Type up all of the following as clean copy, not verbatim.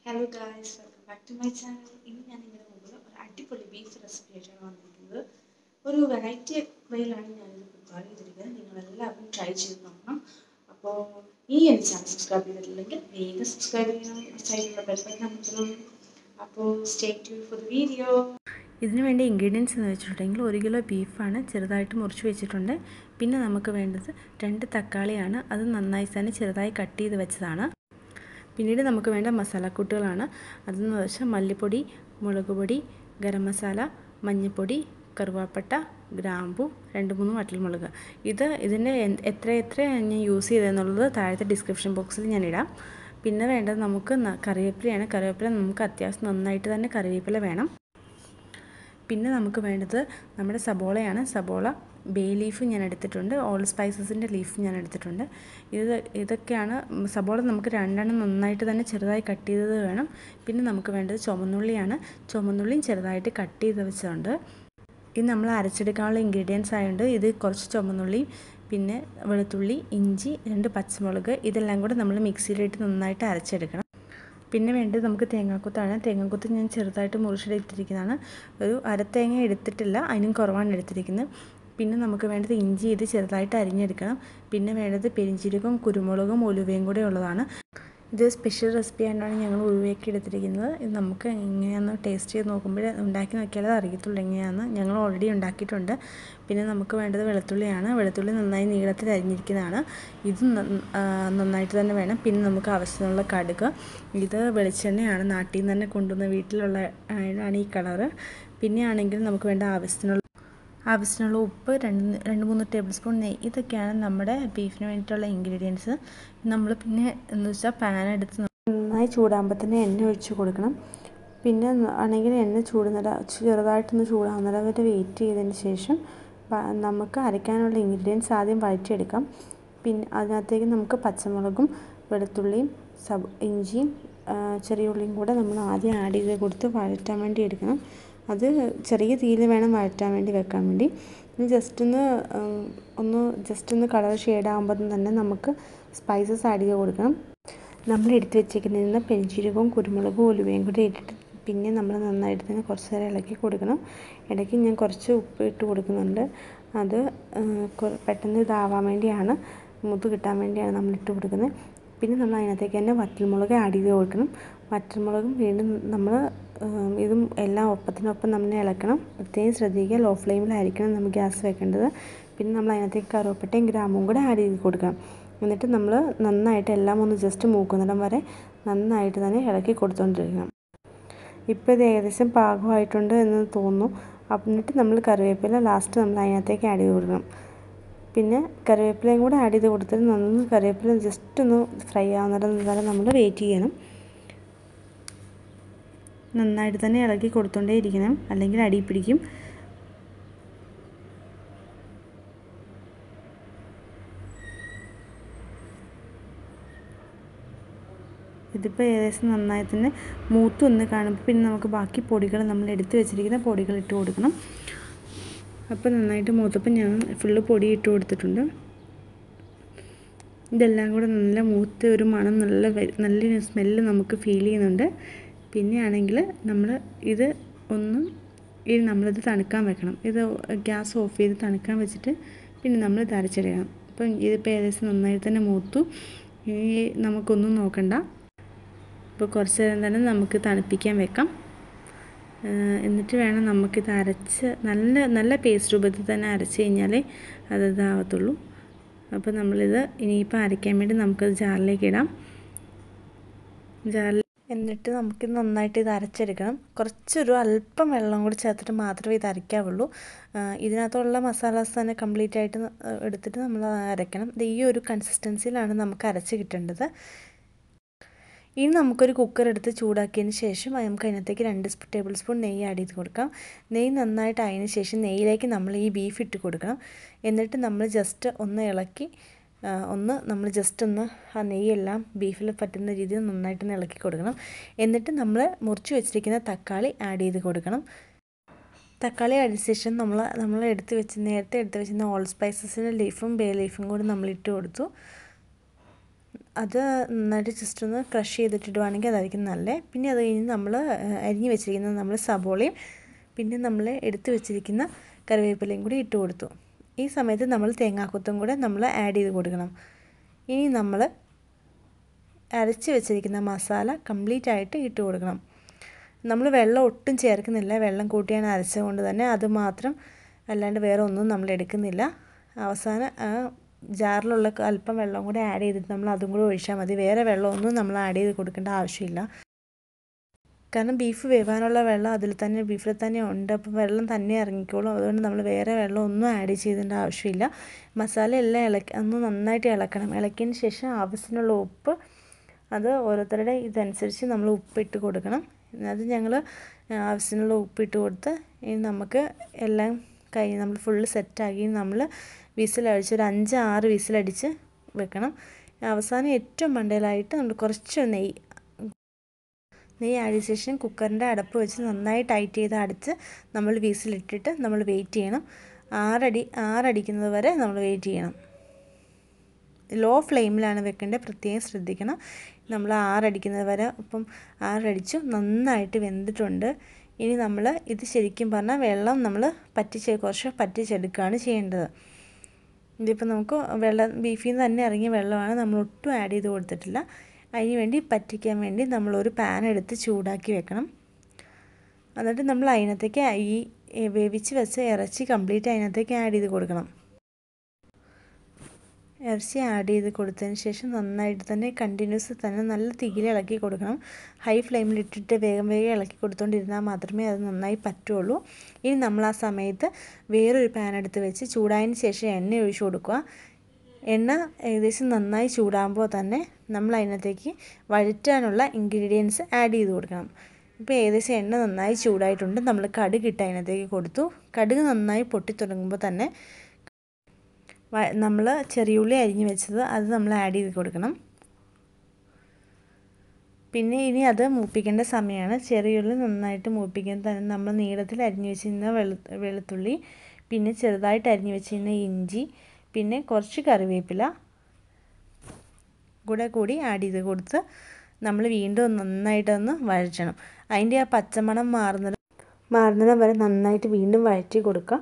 Hello guys, welcome back to my channel. ഇന്ന് ഞാൻ നിങ്ങളുടെ മുമ്പിൽ ഒരു അടിപൊളി ബീഫ് റെസിപ്പി ആയിട്ടാണ് വന്നിരിക്കുന്നത്. ഒരു വെറൈറ്റി വേയിലാണ് ഞാനിത് പ്രിപ്പയർ ചെയ്തിരിക്കുന്നത്. നിങ്ങളെല്ലാവരും ട്രൈ ചെയ്ത് നോക്കണം. അപ്പോൾ ഈ എൻ്റെ ചാനൽ സബ്സ്ക്രൈബ് ചെയ്തിട്ടില്ലെങ്കിൽ വേഗം സബ്സ്ക്രൈബ് ചെയ്യണം, സൈഡിലുള്ള ബെൽ ബട്ടൺ അമർത്തണം. അപ്പോൾ stay tuned for the video. ഇതിനു വേണ്ട ഇൻഗ്രീഡിയൻസ് എന്ന് വെച്ചിട്ടുണ്ടെങ്കിൽ 1 കിലോ ബീഫാണ് ചെറുതായിട്ട് മുറിച്ച് വെച്ചിട്ടുണ്ട്. പിന്നെ നമുക്ക് വേണ്ടത് 2 തക്കാളിയാണ്, അത് നന്നായി തന്നെ ചെറുതായി കട്ട് ചെയ്ത് വെച്ചതാണ്. പിന്നീട് നമുക്ക് വേണ്ട മസാലക്കൂട്ടുകളാണ്. അതെന്ന് വെച്ചാൽ മല്ലിപ്പൊടി, മുളക് പൊടി, ഗരം മസാല, മഞ്ഞൾപ്പൊടി, കറുവാപ്പട്ട, ഗ്രാമ്പു, 2-3 വറ്റൽമുളക്. ഇതിന് എത്ര ഞാൻ യൂസ് ചെയ്തതെന്നുള്ളത് താഴത്തെ ഡിസ്ക്രിപ്ഷൻ ബോക്സിൽ ഞാൻ ഇടാം. പിന്നെ വേണ്ടത് നമുക്ക് കറിവേപ്പിലയാണ്. കറിവേപ്പില നമുക്ക് അത്യാവശ്യം നന്നായിട്ട് തന്നെ കറിവേപ്പില വേണം. പിന്നെ നമുക്ക് വേണ്ടത് നമ്മുടെ സബോളയാണ്. സബോള, ബേ ലീഫ് ഞാൻ എടുത്തിട്ടുണ്ട്, ഓൾ സ്പൈസസിൻ്റെ ലീഫ് ഞാൻ എടുത്തിട്ടുണ്ട്. ഇതൊക്കെയാണ്. സബോള നമുക്ക് 2 നന്നായിട്ട് തന്നെ ചെറുതായി കട്ട് ചെയ്തത് വേണം. പിന്നെ നമുക്ക് വേണ്ടത് ചുവന്നുള്ളിയാണ്. ചുവന്നുള്ളിയും ചെറുതായിട്ട് കട്ട് ചെയ്ത് വെച്ചിട്ടുണ്ട്. ഇത് നമ്മൾ അരച്ചെടുക്കാനുള്ള ഇൻഗ്രീഡിയൻസ് ആയതുകൊണ്ട് ഇത് കുറച്ച് ചുവന്നുള്ളി, പിന്നെ വെളുത്തുള്ളി, ഇഞ്ചി, 2 പച്ചമുളക്, ഇതെല്ലാം കൂടെ നമ്മൾ മിക്സിയിലിട്ട് നന്നായിട്ട് അരച്ചെടുക്കണം. പിന്നെ വേണ്ടത് നമുക്ക് തേങ്ങാക്കൊത്താണ്. തേങ്ങാക്കൊത്ത് ഞാൻ ചെറുതായിട്ട് മുറിച്ചെടുത്തിരിക്കുന്നതാണ്. ഒരു തേങ്ങ എടുത്തിട്ടില്ല, അതിനും കുറവാണ് എടുത്തിരിക്കുന്നത്. പിന്നെ നമുക്ക് വേണ്ടത് ഇഞ്ചി, ഇത് ചെറുതായിട്ട് അരിഞ്ഞെടുക്കണം. പിന്നെ വേണ്ടത് പെരിഞ്ചീരകവും കുരുമുളകും ഉലുവയും കൂടെ ഉള്ളതാണ്. ഇത് സ്പെഷ്യൽ റെസിപ്പി ആയിട്ടാണ് ഞങ്ങൾ ഉലുവയൊക്കെ എടുത്തിരിക്കുന്നത്. ഇത് നമുക്ക് എങ്ങനെയാണെന്ന് ടേസ്റ്റ് ചെയ്ത് നോക്കുമ്പോൾ ഉണ്ടാക്കി നോക്കിയാലേ അറിയത്തുള്ളൂ എങ്ങനെയാണെന്ന്. ഞങ്ങൾ ഓൾറെഡി ഉണ്ടാക്കിയിട്ടുണ്ട്. പിന്നെ നമുക്ക് വേണ്ടത് വെളുത്തുള്ളിയാണ്. വെളുത്തുള്ളി നന്നായി നീളത്തിൽ അരിഞ്ഞിരിക്കുന്നതാണ്. ഇത് നന്നായിട്ട് തന്നെ വേണം. പിന്നെ നമുക്ക് ആവശ്യത്തിനുള്ള കടുക്, ഇത് വെളിച്ചെണ്ണയാണ്, നാട്ടിൽ നിന്ന് തന്നെ കൊണ്ടുവന്ന വീട്ടിലുള്ള ആണ് ഈ കളറ്. പിന്നെ ആണെങ്കിൽ നമുക്ക് വേണ്ട ആവശ്യത്തിനുള്ള ഉപ്പ്, 2-3 ടേബിൾ സ്പൂൺ നെയ്യ്. ഇതൊക്കെയാണ് നമ്മുടെ ബീഫിന് വേണ്ടിയിട്ടുള്ള ഇൻഗ്രീഡിയൻസ്. നമ്മൾ പിന്നെ എന്ന് വെച്ചാൽ പാൻ എടുത്ത് നന്നായി ചൂടാകുമ്പോൾ തന്നെ എണ്ണ ഒഴിച്ച് കൊടുക്കണം. പിന്നെ ആണെങ്കിൽ എണ്ണ ചെറുതായിട്ടൊന്ന് ചൂടാകുന്നത് വരെ വെയിറ്റ് ചെയ്തതിന് ശേഷം നമുക്ക് അരയ്ക്കാനുള്ള ഇൻഗ്രീഡിയൻസ് ആദ്യം വഴറ്റിയെടുക്കാം. പിന്നെ അതിനകത്തേക്ക് നമുക്ക് പച്ചമുളകും വെളുത്തുള്ളിയും ഇഞ്ചിയും ചെറിയ ഉള്ളിയും കൂടെ നമ്മൾ ആദ്യം ആഡ് ചെയ്ത് കൊടുത്ത് വഴറ്റാൻ വേണ്ടി എടുക്കണം. അത് ചെറിയ തീയിൽ വേണം വഴറ്റാൻ വേണ്ടി വെക്കാൻ വേണ്ടി. ജസ്റ്റ് ഒന്ന് കളർ ഷെയ്ഡാകുമ്പോൾ തന്നെ നമുക്ക് സ്പൈസസ് ആഡ് ചെയ്ത് കൊടുക്കണം. നമ്മൾ എടുത്ത് വെച്ചിരിക്കുന്ന പെരിഞ്ചീരകവും കുരുമുളകും ഉലുവയും കൂടി ഇട്ടിട്ട് പിന്നെ നമ്മൾ നന്നായിട്ട് തന്നെ കുറച്ച് നേരം ഇളക്കി കൊടുക്കണം. ഇടയ്ക്ക് ഞാൻ കുറച്ച് ഉപ്പ് ഇട്ട് കൊടുക്കുന്നുണ്ട്. അത് പെട്ടെന്ന് ഇതാവാൻ വേണ്ടിയാണ്, മൂത്ത് കിട്ടാൻ വേണ്ടിയാണ് നമ്മൾ ഇട്ട് കൊടുക്കുന്നത്. പിന്നെ നമ്മൾ അതിനകത്തേക്ക് തന്നെ വറ്റൽമുളക് ആഡ് ചെയ്ത് കൊടുക്കണം. വറ്റൽമുളകും വീണ്ടും നമ്മൾ ഇതും എല്ലാം ഒപ്പത്തിനൊപ്പം നമ്മൾ ഇളക്കണം. പ്രത്യേകം ശ്രദ്ധിക്കുക, ലോ ഫ്ലെയിമിലായിരിക്കണം നമ്മൾ ഗ്യാസ് വെക്കേണ്ടത്. പിന്നെ നമ്മൾ അതിനകത്തേക്ക് കറുവപ്പട്ടയും ഗ്രാമ്പും കൂടെ ആഡ് ചെയ്ത് കൊടുക്കണം. എന്നിട്ട് നമ്മൾ നന്നായിട്ട് എല്ലാം ഒന്ന് ജസ്റ്റ് മൂക്കുന്നിടം വരെ നന്നായിട്ട് തന്നെ ഇളക്കി കൊടുത്തുകൊണ്ടിരിക്കണം. ഇപ്പോൾ ഇത് ഏകദേശം പാകമായിട്ടുണ്ട് എന്ന് തോന്നുന്നു. എന്നിട്ട് നമ്മൾ കറിവേപ്പില ലാസ്റ്റ് നമ്മൾ അതിനകത്തേക്ക് ആഡ് ചെയ്ത് കൊടുക്കണം. പിന്നെ കറിവേപ്പിലയും കൂടെ ആഡ് ചെയ്ത് കൊടുത്തിട്ട് കറിവേപ്പില ജസ്റ്റ് ഒന്ന് ഫ്രൈ ആവുന്നിടം വരെ നമ്മൾ വെയിറ്റ് ചെയ്യണം. നന്നായിട്ട് തന്നെ ഇളക്കി കൊടുത്തോണ്ടേ ഇരിക്കണം, അല്ലെങ്കിൽ അടി പിടിക്കും. ഇതിപ്പോൾ ഏകദേശം നന്നായി തന്നെ മൂത്തൊന്ന് കാണുമ്പോൾ പിന്നെ നമുക്ക് ബാക്കി പൊടികൾ നമ്മൾ എടുത്ത് വെച്ചിരിക്കുന്ന പൊടികൾ ഇട്ട് കൊടുക്കണം. അപ്പോൾ നന്നായിട്ട് മൂത്തപ്പോൾ ഞാൻ ഫുള്ള് പൊടി ഇട്ട് കൊടുത്തിട്ടുണ്ട്. ഇതെല്ലാം കൂടെ നല്ല മൂത്ത ഒരു മണം, നല്ലൊരു സ്മെല്ല് നമുക്ക് ഫീൽ ചെയ്യുന്നുണ്ട്. പിന്നെ ആണെങ്കിൽ നമ്മളിത് തണുക്കാൻ വെക്കണം. ഇത് ഗ്യാസ് ഓഫ് ചെയ്ത് തണുക്കാൻ വെച്ചിട്ട് പിന്നെ നമ്മൾ ഇത് അരച്ചെടുക്കണം. അപ്പം ഇതിപ്പോൾ ഏകദേശം നന്നായി തന്നെ മൂത്തു. ഇനി നമുക്കൊന്നും നോക്കണ്ട. ഇപ്പോൾ കുറച്ച് നേരം തന്നെ നമുക്ക് തണുപ്പിക്കാൻ വെക്കാം. എന്നിട്ട് വേണം നമുക്കിത് അരച്ച് നല്ല പേസ്റ്റ് രൂപത്തിൽ തന്നെ അരച്ച് കഴിഞ്ഞാലേ ഇതാവത്തുള്ളൂ. അപ്പോൾ നമ്മളിത് ഇനിയിപ്പോൾ അരയ്ക്കാൻ വേണ്ടി നമുക്കത് ജാറിലേക്ക് ഇടാം. എന്നിട്ട് നമുക്കിത് നന്നായിട്ട് ഇത് അരച്ചെടുക്കണം. കുറച്ചൊരു അല്പം വെള്ളം കൂടി ചേർത്തിട്ട് മാത്രമേ ഇത് അരയ്ക്കാവുള്ളൂ. ഇതിനകത്തുള്ള മസാലാസ് തന്നെ കംപ്ലീറ്റ് ആയിട്ട് എടുത്തിട്ട് നമ്മൾ അരയ്ക്കണം. ഈ ഒരു കൺസിസ്റ്റൻസിയിലാണ് നമുക്ക് അരച്ച് കിട്ടേണ്ടത്. ഇനി നമുക്കൊരു കുക്കർ എടുത്ത് ചൂടാക്കിയതിന് ശേഷം നമുക്ക് അതിനകത്തേക്ക് 2 ടേബിൾ സ്പൂൺ നെയ്യ് ആഡ് ചെയ്ത് കൊടുക്കാം. നെയ്യ് നന്നായിട്ട് ആയതിന് ശേഷം നെയ്യിലേക്ക് നമ്മൾ ഈ ബീഫ് ഇട്ട് കൊടുക്കണം. എന്നിട്ട് നമ്മൾ ജസ്റ്റ് ഒന്ന് ഇളക്കി ആ നെയ്യെല്ലാം ബീഫിൽ പറ്റുന്ന രീതിയിൽ നന്നായിട്ടൊന്ന് ഇളക്കി കൊടുക്കണം. എന്നിട്ട് നമ്മൾ മുറിച്ച് വെച്ചിരിക്കുന്ന തക്കാളി ആഡ് ചെയ്ത് കൊടുക്കണം. തക്കാളി ആഡ് ചെയ്ത ശേഷം നമ്മൾ നേരത്തെ എടുത്ത് വെച്ചിരുന്ന ഓൾ സ്പൈസസിൻ്റെ ലീഫും ബേ ലീഫും കൂടി നമ്മൾ ഇട്ട് കൊടുത്തു. അത് നന്നായിട്ട് ജസ്റ്റ് ഒന്ന് ക്രഷ് ചെയ്തിട്ടിടുവാണെങ്കിൽ അതായിരിക്കും നല്ലത്. പിന്നെ അത് കഴിഞ്ഞ് നമ്മൾ അരിഞ്ഞ് വെച്ചിരിക്കുന്ന നമ്മൾ സബോളയും പിന്നെ നമ്മൾ എടുത്ത് വെച്ചിരിക്കുന്ന കറിവേപ്പിലയും കൂടി ഇട്ട് കൊടുത്തു. ഈ സമയത്ത് നമ്മൾ തേങ്ങാക്കൊത്തും കൂടെ നമ്മൾ ആഡ് ചെയ്ത് കൊടുക്കണം. ഇനി നമ്മൾ അരച്ച് വെച്ചിരിക്കുന്ന മസാല കംപ്ലീറ്റ് ആയിട്ട് ഇട്ട് കൊടുക്കണം. നമ്മൾ വെള്ളം ഒട്ടും ചേർക്കുന്നില്ല, വെള്ളം കൂട്ടിയാണ് അരച്ചതുകൊണ്ട് തന്നെ അത് മാത്രം, അല്ലാണ്ട് വേറെ ഒന്നും നമ്മൾ എടുക്കുന്നില്ല. അവസാനം ആ ജാറിലുള്ള അല്പം വെള്ളം കൂടെ ആഡ് ചെയ്തിട്ട് നമ്മൾ അതും കൂടെ ഒഴിച്ചാൽ മതി. വേറെ വെള്ളമൊന്നും നമ്മൾ ആഡ് ചെയ്ത് കൊടുക്കേണ്ട ആവശ്യമില്ല. കാരണം ബീഫ് വേവാനുള്ള വെള്ളം അതിൽ തന്നെ ബീഫിൽ തന്നെ ഉണ്ട്. അപ്പോൾ വെള്ളം തന്നെ ഇറങ്ങിക്കോളും. അതുകൊണ്ട് നമ്മൾ വേറെ വെള്ളം ഒന്നും ആഡ് ചെയ്യേണ്ട ആവശ്യമില്ല. മസാല എല്ലാം ഒന്ന് നന്നായിട്ട് ഇളക്കണം. ഇളക്കിയതിന് ശേഷം ആവശ്യത്തിനുള്ള ഉപ്പ്, അത് ഓരോരുത്തരുടെ ഇതനുസരിച്ച് നമ്മൾ ഉപ്പിട്ട് കൊടുക്കണം. അത് ഞങ്ങൾ ആവശ്യത്തിനുള്ള ഉപ്പിട്ട് കൊടുത്ത് ഇനി നമുക്ക് എല്ലാം കഴിഞ്ഞ് നമ്മൾ ഫുള്ള് സെറ്റാക്കി നമ്മൾ വിസിലടിച്ച് ഒരു 5-6 വിസിലടിച്ച് വെക്കണം. അവസാനം ഏറ്റവും മണ്ടയിലായിട്ട് നമ്മൾ കുറച്ച് നെയ്യ് ആഡ് ചെയ്ത ശേഷം കുക്കറിൻ്റെ അടപ്പ് വെച്ച് നന്നായി ടൈറ്റ് ചെയ്ത് അടച്ച് നമ്മൾ വിസിലിട്ടിട്ട് നമ്മൾ വെയിറ്റ് ചെയ്യണം. 6 അടിക്കുന്നത് വരെ നമ്മൾ വെയിറ്റ് ചെയ്യണം. ലോ ഫ്ലെയിമിലാണ് വെക്കേണ്ടത്, പ്രത്യേകം ശ്രദ്ധിക്കണം. നമ്മൾ 6 അടിക്കുന്നത് വരെ, ഇപ്പം 6 അടിച്ചു, നന്നായിട്ട് വെന്തിട്ടുണ്ട്. ഇനി നമ്മൾ ഇത് ശരിക്കും പറഞ്ഞാൽ വെള്ളം നമ്മൾ കുറച്ച് പറ്റിച്ചെടുക്കുകയാണ് ചെയ്യേണ്ടത്. ഇതിപ്പോൾ നമുക്ക് ബീഫിൽ നിന്ന് തന്നെ ഇറങ്ങിയ വെള്ളമാണ്, നമ്മൾ ഒട്ടും ആഡ് ചെയ്ത് കൊടുത്തിട്ടില്ല. അതിന് വേണ്ടി പറ്റിക്കാൻ വേണ്ടി നമ്മളൊരു പാൻ എടുത്ത് ചൂടാക്കി വെക്കണം. എന്നിട്ട് നമ്മൾ അതിനകത്തേക്ക് ഈ വേവിച്ച് വെച്ച ഇറച്ചി കംപ്ലീറ്റ് അതിനകത്തേക്ക് ആഡ് ചെയ്ത് കൊടുക്കണം. ഇറച്ചി ആഡ് ചെയ്ത് കൊടുത്തതിന് ശേഷം നന്നായിട്ട് തന്നെ കണ്ടിന്യൂസ് തന്നെ നല്ല തീയിൽ ഇളക്കി കൊടുക്കണം. ഹൈ ഫ്ലെയിമിൽ ഇട്ടിട്ട് വേഗം ഇളക്കി കൊടുത്തുകൊണ്ടിരുന്നാൽ മാത്രമേ അത് നന്നായി പറ്റുള്ളൂ. ഇനി നമ്മൾ ആ സമയത്ത് വേറൊരു പാൻ എടുത്ത് വെച്ച് ചൂടായതിന് ശേഷം എണ്ണ ഒഴിച്ച് കൊടുക്കുക. എണ്ണ ഏകദേശം നന്നായി ചൂടാകുമ്പോൾ തന്നെ നമ്മൾ അതിനകത്തേക്ക് വഴറ്റാനുള്ള ഇൻഗ്രീഡിയൻസ് ആഡ് ചെയ്ത് കൊടുക്കണം. ഇപ്പോൾ ഏകദേശം എണ്ണ നന്നായി ചൂടായിട്ടുണ്ട്. നമ്മൾ കടുക് ഇട്ട് അതിനകത്തേക്ക് കൊടുത്തു. കടുക് നന്നായി പൊട്ടിത്തുടങ്ങുമ്പോൾ തന്നെ നമ്മൾ ചെറിയുള്ളി അരിഞ്ഞ് വെച്ചത് അത് നമ്മൾ ആഡ് ചെയ്ത് കൊടുക്കണം. പിന്നെ ഇനി അത് മൂപ്പിക്കേണ്ട സമയമാണ്. ചെറിയുള്ളി നന്നായിട്ട് മൂപ്പിക്കാൻ തന്നെ നമ്മൾ നീളത്തിൽ അരിഞ്ഞ് വെച്ചിരുന്ന വെളുത്തുള്ളി, പിന്നെ ചെറുതായിട്ട് അരിഞ്ഞ് വെച്ചിരുന്ന ഇഞ്ചി, പിന്നെ കുറച്ച് കറിവേപ്പില കൂടി ആഡ് ചെയ്ത് കൊടുത്ത് നമ്മൾ വീണ്ടും നന്നായിട്ടൊന്ന് വഴറ്റണം. അതിൻ്റെ ആ പച്ചമണം മാറുന്നിടം വരെ നന്നായിട്ട് വീണ്ടും വഴറ്റി കൊടുക്കുക.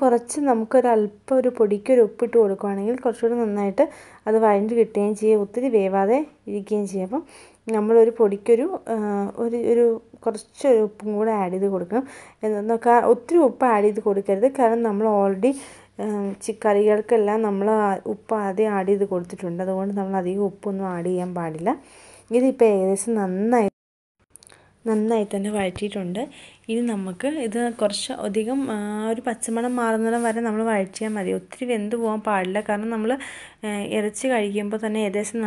കുറച്ച് നമുക്കൊരല്പം ഒരു പൊടിക്കൊരു ഉപ്പിട്ട് കൊടുക്കുകയാണെങ്കിൽ കുറച്ചുകൂടി നന്നായിട്ട് അത് വഴഞ്ഞ് കിട്ടുകയും ചെയ്യും, ഒത്തിരി വേവാതെ ഇരിക്കുകയും ചെയ്യും. അപ്പം നമ്മളൊരു പൊടിക്കൊരു കുറച്ചൊരു ഉപ്പും കൂടെ ആഡ് ചെയ്ത് കൊടുക്കണം. ഒത്തിരി ഉപ്പ് ആഡ് ചെയ്ത് കൊടുക്കരുത്, കാരണം നമ്മൾ ഓൾറെഡി കറികൾക്കെല്ലാം നമ്മൾ ഉപ്പ് ആദ്യം ആഡ് ചെയ്ത് കൊടുത്തിട്ടുണ്ട്. അതുകൊണ്ട് നമ്മൾ അധികം ഉപ്പൊന്നും ആഡ് ചെയ്യാൻ പാടില്ല. ഇതിപ്പോൾ ഏകദേശം നന്നായി തന്നെ വഴറ്റിയിട്ടുണ്ട്. ഇനി നമുക്ക് ഇത് കുറച്ച് അധികം ഒരു പച്ചമണം മാറുന്നിടം വരെ നമ്മൾ വഴറ്റിയാൽ മതി. ഒത്തിരി വെന്ത് പോകാൻ പാടില്ല, കാരണം നമ്മൾ ഇറച്ചി കഴിക്കുമ്പോൾ തന്നെ ഏകദേശം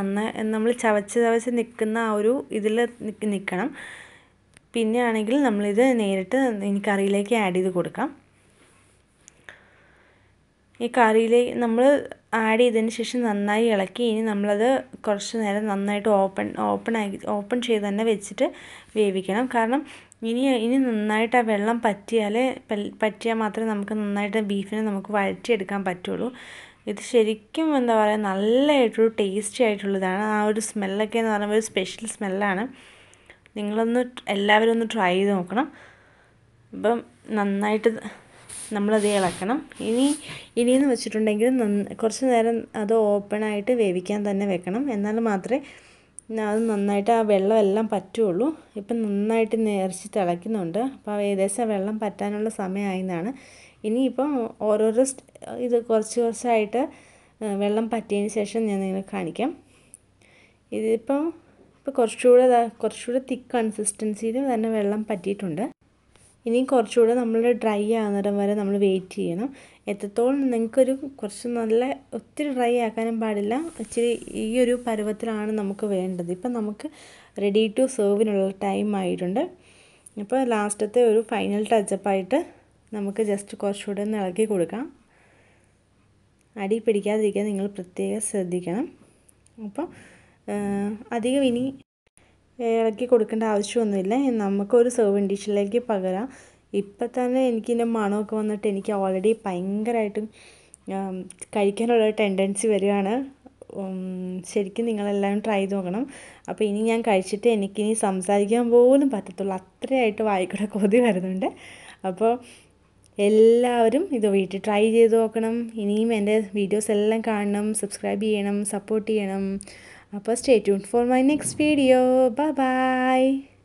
നമ്മൾ ചവച്ച് നിൽക്കുന്ന ആ ഒരു ഇതിൽ നിൽക്കണം. പിന്നെ ആണെങ്കിൽ നമ്മളിത് നേരിട്ട് കറിയിലേക്ക് ആഡ് ചെയ്ത് കൊടുക്കാം. ഈ കറിയിലേക്ക് നമ്മൾ ആഡ് ചെയ്തതിന് ശേഷം നന്നായി ഇളക്കി ഇനി നമ്മളത് കുറച്ച് നേരം നന്നായിട്ട് ഓപ്പൺ ചെയ്ത് തന്നെ വെച്ചിട്ട് വേവിക്കണം. കാരണം ഇനി നന്നായിട്ട് ആ വെള്ളം പറ്റിയാൽ മാത്രമേ നമുക്ക് നന്നായിട്ട് ബീഫിനെ നമുക്ക് വഴറ്റിയെടുക്കാൻ പറ്റുള്ളൂ. ഇത് ശരിക്കും എന്താ പറയുക, നല്ലതായിട്ടൊരു ടേസ്റ്റി ആയിട്ടുള്ളതാണ്. ആ ഒരു സ്മെല്ലൊക്കെ എന്ന് പറയുമ്പോൾ ഒരു സ്പെഷ്യൽ സ്മെല്ലാണ്. എല്ലാവരും ഒന്ന് ട്രൈ ചെയ്ത് നോക്കണം. അപ്പം നന്നായിട്ട് നമ്മളത് ഇളക്കണം. ഇനിയെന്ന് വെച്ചിട്ടുണ്ടെങ്കിൽ കുറച്ച് നേരം അത് ഓപ്പണായിട്ട് വേവിക്കാൻ തന്നെ വെക്കണം. എന്നാൽ മാത്രമേ അത് നന്നായിട്ട് ആ വെള്ളം എല്ലാം പറ്റുള്ളൂ. ഇപ്പം നന്നായിട്ട് ഇറച്ചി തിളയ്ക്കുന്നുണ്ട്. അപ്പോൾ ഏകദേശം വെള്ളം പറ്റാനുള്ള സമയമായെന്നാണ്. ഇനിയിപ്പം ഓരോരോ ഇത് കുറച്ചായിട്ട് വെള്ളം പറ്റിയതിന് ശേഷം ഞാൻ നിങ്ങളെ കാണിക്കാം. ഇപ്പോൾ കുറച്ചുകൂടെ തിക്ക് കൺസിസ്റ്റൻസിയിൽ തന്നെ വെള്ളം പറ്റിയിട്ടുണ്ട്. ഇനിയും കുറച്ചുകൂടെ നമ്മൾ ഡ്രൈ ആകുന്നിടം വരെ നമ്മൾ വെയിറ്റ് ചെയ്യണം. എത്രത്തോളം നിങ്ങൾക്കൊരു കുറച്ച് ഒത്തിരി ഡ്രൈ ആക്കാനും പാടില്ല, ഇച്ചിരി ഈ ഒരു പരുവത്തിലാണ് നമുക്ക് വേണ്ടത്. ഇപ്പം നമുക്ക് റെഡി ടു സെർവിനുള്ള ടൈം ആയിട്ടുണ്ട്. ഇപ്പോൾ ലാസ്റ്റത്തെ ഒരു ഫൈനൽ ടച്ചപ്പായിട്ട് നമുക്ക് ജസ്റ്റ് കുറച്ചുകൂടെ ഒന്ന് ഇളക്കി കൊടുക്കാം. അടി പിടിക്കാതിരിക്കാൻ നിങ്ങൾ പ്രത്യേകം ശ്രദ്ധിക്കണം. അപ്പോൾ അധികം ഇനി ഇളക്കി കൊടുക്കേണ്ട ആവശ്യമൊന്നുമില്ല. നമുക്കൊരു സെർവിങ് ഡിഷിലേക്ക് പകരാം. ഇപ്പം തന്നെ എനിക്കിതിൻ്റെ മണമൊക്കെ വന്നിട്ട് എനിക്ക് ഓൾറെഡി ഭയങ്കരമായിട്ടും കഴിക്കാനുള്ള ടെൻഡൻസി വരികയാണ്. ശരിക്കും നിങ്ങളെല്ലാവരും ട്രൈ ചെയ്ത് നോക്കണം. അപ്പോൾ ഇനി ഞാൻ കഴിച്ചിട്ട് എനിക്കിനി സംസാരിക്കാൻ പോലും പറ്റത്തുള്ളൂ, അത്രയായിട്ട് വായിക്കൂടെ കൊതി വരുന്നുണ്ട്. അപ്പോൾ എല്ലാവരും ഇത് വീട്ടിൽ ട്രൈ ചെയ്ത് നോക്കണം. ഇനിയും എൻ്റെ വീഡിയോസ് എല്ലാം കാണണം, സബ്സ്ക്രൈബ് ചെയ്യണം, സപ്പോർട്ട് ചെയ്യണം. അപ്പോൾ stay tuned for my next video. Bye bye.